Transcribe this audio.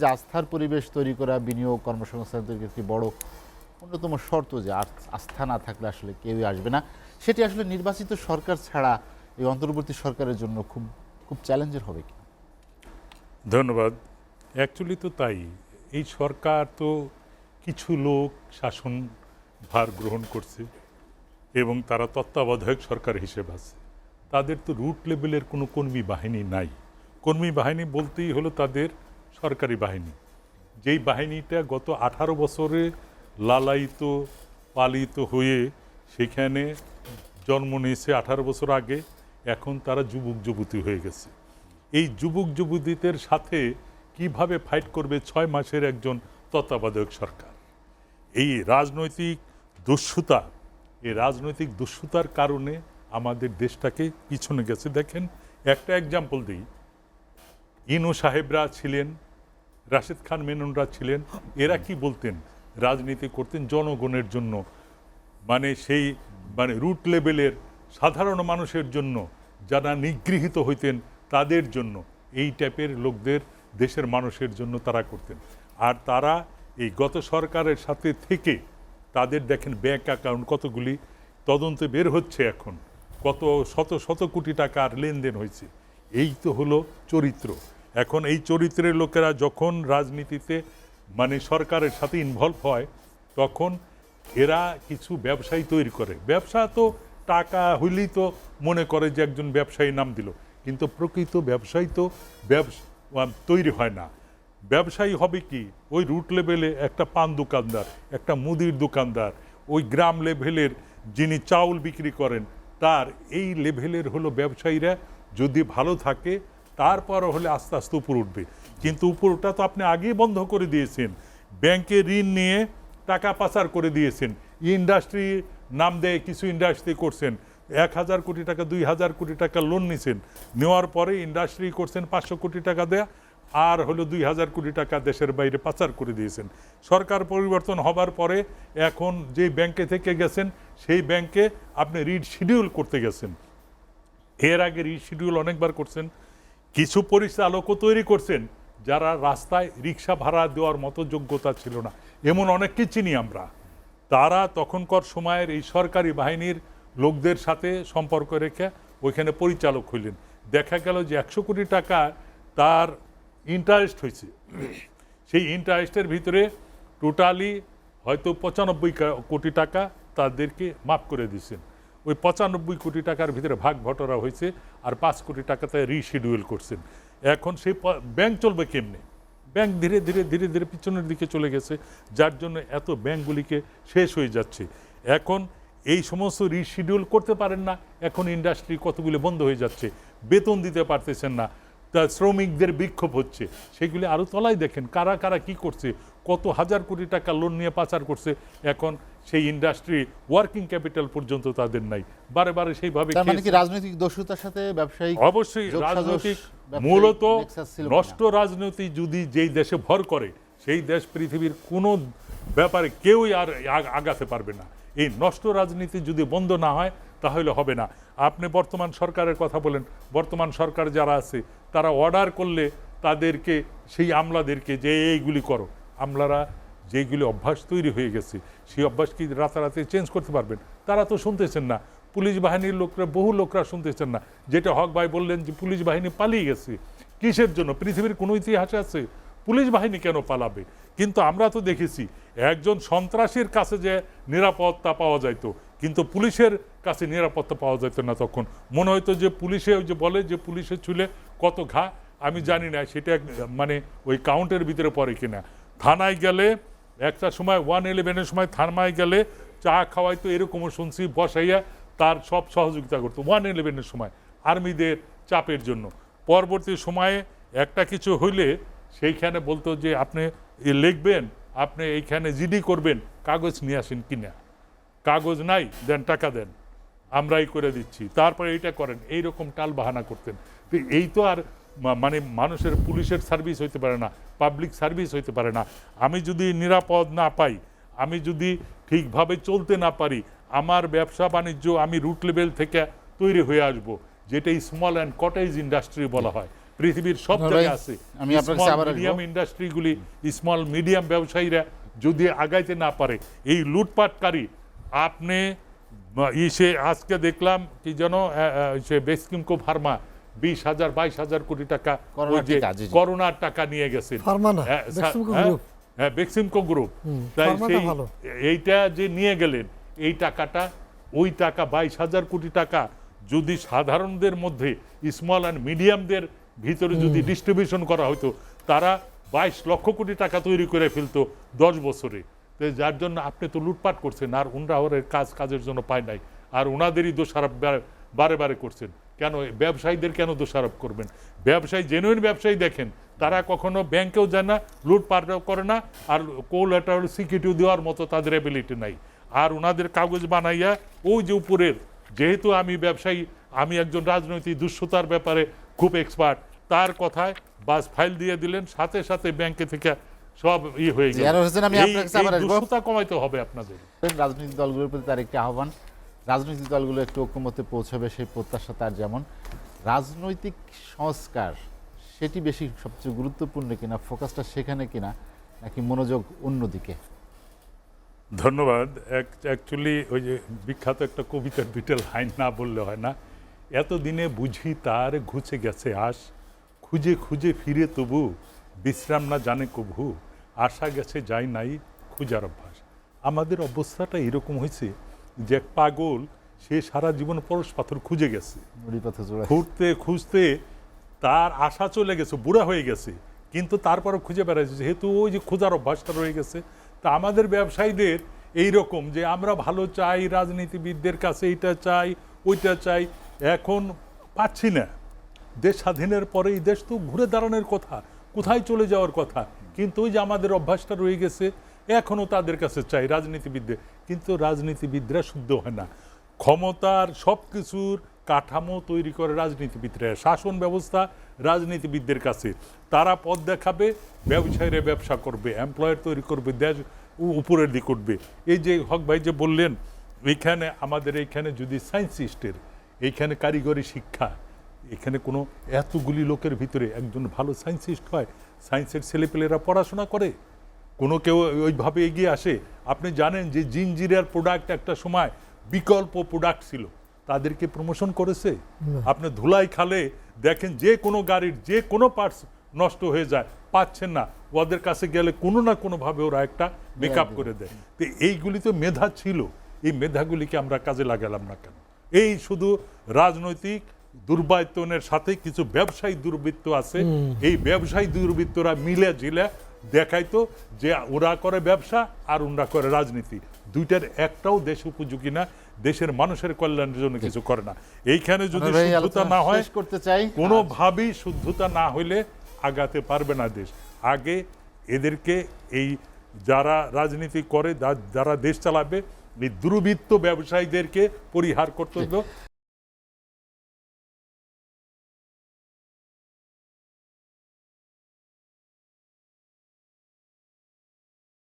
যে আস্থার পরিবেশ তৈরি করা বিনিয়োগ কর্মসংস্থান তৈরির একটি বড় অন্যতম শর্ত যে আস্থা না থাকলে আসলে কেউই আসবে না। সেটি আসলে নির্বাচিত সরকার ছাড়া এই অন্তর্বর্তী সরকারের জন্য খুব খুব চ্যালেঞ্জের হবে কি? ধন্যবাদ। অ্যাকচুয়ালি তো তাই। এই সরকার তো কিছু লোক শাসন ভার গ্রহণ করছে এবং তারা তত্ত্বাবধায়ক সরকার হিসেবে আছে। তাদের তো রুট লেভেলের কোনো কর্মী বাহিনী নাই। কর্মী বাহিনী বলতেই হলো তাদের সরকারি বাহিনী, যেই বাহিনীটা গত 18 বছরে লালায়িত পালিত হয়ে সেখানে জন্ম নিয়েছে 18 বছর আগে। এখন তারা যুবক যুবতী হয়ে গেছে। এই যুবক যুবতীদের সাথে কিভাবে ফাইট করবে 6 মাসের একজন তত্ত্বাবধায়ক সরকার? এই রাজনৈতিক দুঃস্বতার কারণে আমাদের দেশটাকে পিছনে গেছে। দেখেন, একটা এক্সাম্পল দিই। ইনু সাহেবরা ছিলেন, রাশেদ খান মেননরা ছিলেন, এরা কি বলতেন? রাজনীতি করতেন জনগণের জন্য, মানে রুট লেভেলের সাধারণ মানুষের জন্য, যারা নিগৃহীত হইতেন তাদের জন্য, এই টাইপের লোকদের দেশের মানুষের জন্য তারা করতেন। আর তারা এই গত সরকারের সাথে থেকে তাদের দেখেন ব্যাংক অ্যাকাউন্ট কতগুলি তদন্তে বের হচ্ছে, এখন কত শত শত কোটি টাকার লেনদেন হয়েছে। এই তো হলো চরিত্র। এখন এই চরিত্রের লোকেরা যখন রাজনীতিতে সরকারের সাথে ইনভলভ হয়, তখন এরা কিছু ব্যবসায়ী তৈরি করে। ব্যবসা তো টাকা হইলেই তো মনে করে যে একজন ব্যবসায়ী নাম দিল, কিন্তু প্রকৃত ব্যবসায়ী তো তৈরি হয় না। ব্যবসায়ী হবে কি? ওই রুট লেভেলে একটা পান দোকানদার, একটা মুদির দোকানদার, ওই গ্রাম লেভেলের যিনি চাউল বিক্রি করেন, তার এই লেভেলের হলো ব্যবসায়ীরা যদি ভালো থাকে তারপর হলে আস্তে আস্তে উপর উঠবে। কিন্তু উপরটা তো আপনি আগেই বন্ধ করে দিয়েছেন। ব্যাংকে ঋণ নিয়ে টাকা পাচার করে দিয়েছেন। ইন্ডাস্ট্রি নাম দেয় কিছু ইন্ডাস্ট্রি করছেন, 1000 কোটি টাকা 2000 কোটি টাকা লোন নিছেন, নেওয়ার পরে ইন্ডাস্ট্রি করছেন 500 কোটি টাকা দেয়া, আর হলো 2000 কোটি টাকা দেশের বাইরে পাচার করে দিয়েছেন। সরকার পরিবর্তন হবার পরে এখন যে ব্যাংকে থেকে গেছেন সেই ব্যাংকে আপনি রিশিডিউল করতে গেছেন। এর আগে রিশিডিউল অনেকবার করছেন। কিছু পরিচালকও তৈরি করছেন যারা রাস্তায় রিক্সা ভাড়া দেওয়ার মতো যোগ্যতা ছিল না, এমন অনেককে চিনি আমরা। তারা তখনকার সময়ের এই সরকারি বাহিনীর লোকদের সাথে সম্পর্ক রেখে ওইখানে পরিচালক হইলেন। দেখা গেল যে 100 কোটি টাকা তার ইন্টারেস্ট হয়েছে। সেই ইন্টারেস্টের ভিতরে টোটালি হয়তো 95 কোটি টাকা তাদেরকে মাফ করে দিয়েছেন। ওই 95 কোটি টাকার ভিতরে ভাগ ভটরা হয়েছে, আর 5 কোটি টাকাতে রিশিডিউল করছেন। এখন সেই ব্যাংক চলবে কেমনে? ব্যাংক ধীরে ধীরে ধীরে ধীরে পিছনের দিকে চলে গেছে, যার জন্য এত ব্যাংকগুলিকে শেষ হয়ে যাচ্ছে। এখন এই সমস্ত রিশিডিউল করতে পারেন না। এখন ইন্ডাস্ট্রি কতগুলি বন্ধ হয়ে যাচ্ছে, বেতন দিতে পারতেছেন না, তা শ্রমিকদের বিক্ষোভ হচ্ছে। সেগুলি আরও তলায় দেখেন কারা কারা কি করছে, কত হাজার কোটি টাকা লোন নিয়ে পাচার করছে। এখন সেই ইন্ডাস্ট্রি ওয়ার্কিং ক্যাপিটাল পর্যন্ত তাদের নাই, বারে বারে সেইভাবে। রাজনৈতিক দোষতার সাথে ব্যবসায়িক অবশ্যই রাজনৈতিক, মূলত নষ্ট রাজনীতি যদি যেই দেশে ভর করে, সেই দেশ পৃথিবীর কোনো ব্যাপারে কেউই আর আগাতে পারবে না। এই নষ্ট রাজনীতি যদি বন্ধ না হয় তাহলে হবে না। আপনি বর্তমান সরকারের কথা বলেন, বর্তমান সরকার যারা আছে তারা অর্ডার করলে তাদেরকে, সেই আমলাদেরকে যে এইগুলি করো, আমলারা যেইগুলি অভ্যাস তৈরি হয়ে গেছে সেই অভ্যাস কি রাতারাতি চেঞ্জ করতে পারবেন? তারা তো শুনতেছেন না। পুলিশ বাহিনীর লোকরা, বহু লোকরা শুনতেছেন না। যেটা হক ভাই বললেন যে পুলিশ বাহিনী পালিয়ে গেছে, কিসের জন্য? পৃথিবীর কোনো ইতিহাসে আছে পুলিশ বাহিনী কেন পালাবে? কিন্তু আমরা তো দেখেছি একজন সন্ত্রাসীর কাছে যে নিরাপত্তা পাওয়া যাইত, কিন্তু পুলিশের কাছে নিরাপত্তা পাওয়া যেত না। তখন মনে হয়তো যে পুলিশে, ওই যে বলে যে পুলিশের চুলে কত ঘা, আমি জানি না সেটা ওই কাউন্টের ভিতরে পড়ে কিনা। থানায় গেলে একটা সময় 111-এর সময় থানায় গেলে চা খাওয়াইতো, এরকমও শুনছি, বসাইয়া তার সব সহযোগিতা করতো 111-এর সময় আর্মিদের চাপের জন্য। পরবর্তী সময়ে একটা কিছু হইলে সেইখানে বলতো যে আপনি লিখবেন, আপনি এইখানে জিডি করবেন, কাগজ নিয়ে আসেন কিনা। কাগজ নাই, দেন টাকা দেন, আমরাই করে দিচ্ছি, তারপরে এইটা করেন, এইরকম টাল বাহানা করতেন। এই তো আর মানুষের পুলিশের সার্ভিস হইতে পারে না, পাবলিক সার্ভিস হইতে পারে না। আমি যদি নিরাপদ না পাই, আমি যদি ঠিকভাবে চলতে না পারি, আমার ব্যবসা বাণিজ্য আমি রুট লেভেল থেকে তৈরি হয়ে আসব, যেটা স্মল অ্যান্ড কটেজ ইন্ডাস্ট্রি বলা হয়। পৃথিবীর সব ভাই, জায়গায় আছে। আমি আপনার কাছে আবার আসবো। মিডিয়াম ইন্ডাস্ট্রিগুলি, স্মল মিডিয়াম ব্যবসায়ীরা যদি আগাইতে না পারে, এই লুটপাটকারী আপনি সে আজকে দেখলাম কি যেন সে বেক্সিমকো ফার্মা 20,000 22,000 কোটি টাকা করোনার ওই যে টিকা, জি, জি। করোনার টাকা নিয়ে গেছে। ফার্মা না, বেক্সিমকো গ্রুপ। হ্যাঁ, বেক্সিমকো গ্রুপ। তাই ফার্মাটা সেই ভালো। এইটা যে নিয়ে গেলেন, এই টাকাটা, ওই টাকা 22,000 কোটি টাকা যদি সাধারণদের মধ্যে, স্মল অ্যান্ড মিডিয়ামদের ভিতরে যদি ডিস্ট্রিবিউশন করা হতো, তারা 22 লক্ষ কোটি টাকা তৈরি করে ফেলতো 10 বছরে। তো যার জন্য আপনি তো লুটপাট করছেন, আর উনরা ওর কাজের জন্য পায় নাই, আর ওনাদেরই দোষারোপ বারে বারে করছেন। কেন ব্যবসায়ীদের কেন দোষারোপ করবেন? ব্যবসায়ী, জেনুইন ব্যবসায়ী দেখেন, তারা কখনো ব্যাংকেও যায় না, লুটপাটও করে না, আর কোল্যাটারাল সিকিউরিটি দেওয়ার মতো তাদের অ্যাবিলিটি নাই। আর ওনাদের কাগজ বানাইয়া ওই যে উপরের, যেহেতু আমি ব্যবসায়ী, আমি একজন রাজনৈতিক দুঃস্থতার ব্যাপারে খুব এক্সপার্ট, তার কথায় বাস ফাইল দিয়ে দিলেন, সাথে সাথে ব্যাংকে থেকে সব হয়ে গেল। জিয়ারুল হোসেন, আমি আপনার কাছে আবার আসবো। দুঃস্থতা কমাইতে হবে আপনাদের। রাজনৈতিক দলগুলোর প্রতি তার একটি আহ্বান, রাজনৈতিক দলগুলো একটু ঐক্যমত্যে পৌঁছাবে সেই প্রত্যাশা তার। যেমন রাজনৈতিক সংস্কার, সেটি বেশি সবচেয়ে গুরুত্বপূর্ণ কিনা, ফোকাসটা সেখানে কিনা, নাকি মনোযোগ অন্যদিকে? ধন্যবাদ। অ্যাকচুয়ালি ওই যে বিখ্যাত একটা কবিতার দুইটা লাইন না বললে হয় না। এতদিনে বুঝি তার ঘুচে গেছে আশ, খুঁজে খুঁজে ফিরে তবু বিশ্রাম না জানে কভু, আশা গেছে যাই নাই খুঁজার অভ্যাস। আমাদের অবস্থাটা এরকম হয়েছে যে এক পাগল, সে সারা জীবন পরশ পাথর খুঁজে গেছে, নুড়ি পাথর জোড়া। খুঁজতে খুঁজতে তার আশা চলে গেছে, বুড়া হয়ে গেছে, কিন্তু তারপরে খুঁজে বেড়াচ্ছে, যেহেতু ওই যে খোঁজার অভ্যাসটা রয়ে গেছে। তা আমাদের ব্যবসায়ীদের এই রকম যে আমরা ভালো চাই, রাজনীতিবিদদের কাছে এইটা চাই ওইটা চাই, এখন পাচ্ছি না। দেশ স্বাধীনের পরে এই দেশ তো ঘুরে দাঁড়ানোর কথা, কোথায় চলে যাওয়ার কথা, কিন্তু ওই যে আমাদের অভ্যাসটা রয়ে গেছে, এখনও তাদের কাছে চাই রাজনীতিবিদদের। কিন্তু রাজনীতিবিদরা শুদ্ধ হয় না, ক্ষমতার সব কিছুর কাঠামো তৈরি করে রাজনীতিবিদরা, শাসন ব্যবস্থা রাজনীতিবিদদের কাছে। তারা পথ দেখাবে, ব্যবসায়ীরা ব্যবসা করবে, এমপ্লয়ার তৈরি করবে, দেশ উপরের দিক উঠবে। এই যে হক ভাই যে বললেন, এইখানে আমাদের এইখানে যদি সায়েন্সিস্টের, এইখানে কারিগরি শিক্ষা, এখানে কোনো এতগুলি লোকের ভিতরে একজন ভালো সায়েন্সিস্ট হয়, সায়েন্সের ছেলেপেলেরা পড়াশোনা করে, কোনো কেউ ওইভাবে এগিয়ে আসে? আপনি জানেন যে জিঞ্জিরার প্রোডাক্ট একটা সময় বিকল্প প্রোডাক্ট ছিল, তাদেরকে প্রমোশন করেছে? আপনি ধুলাই খালে দেখেন, যে কোনো গাড়ির যে কোনো পার্টস নষ্ট হয়ে যায়, পাচ্ছেন না, ওদের কাছে গেলে কোনো না কোনোভাবে ওরা একটা মেকআপ করে দেয়। তো এইগুলি তো মেধা ছিল, এই মেধাগুলিকে আমরা কাজে লাগালাম না কেন? এই শুধু রাজনৈতিক দুর্বৃত্তনের সাথে কিছু ব্যবসায়ী দুর্বৃত্ত আছে, এই ব্যবসায়ী দুর্বৃত্তরা মিলে ঝিলে দেখাইতো যে ওরা করে ব্যবসা আর ওরা করে রাজনীতি, দুইটার একটাও দেশ উপযোগী না, দেশের মানুষের কল্যাণের জন্য কিছু করে না। এইখানে যদি শুদ্ধতা না হয়, করতে চাই, কোনোভাবেই শুদ্ধতা না হইলে আগাতে পারবে না দেশ। আগে এদেরকে, এই যারা রাজনীতি করে, যারা দেশ চালাবে, এই দুর্বৃত্ত ব্যবসায়ীদেরকে পরিহার করতে হবে।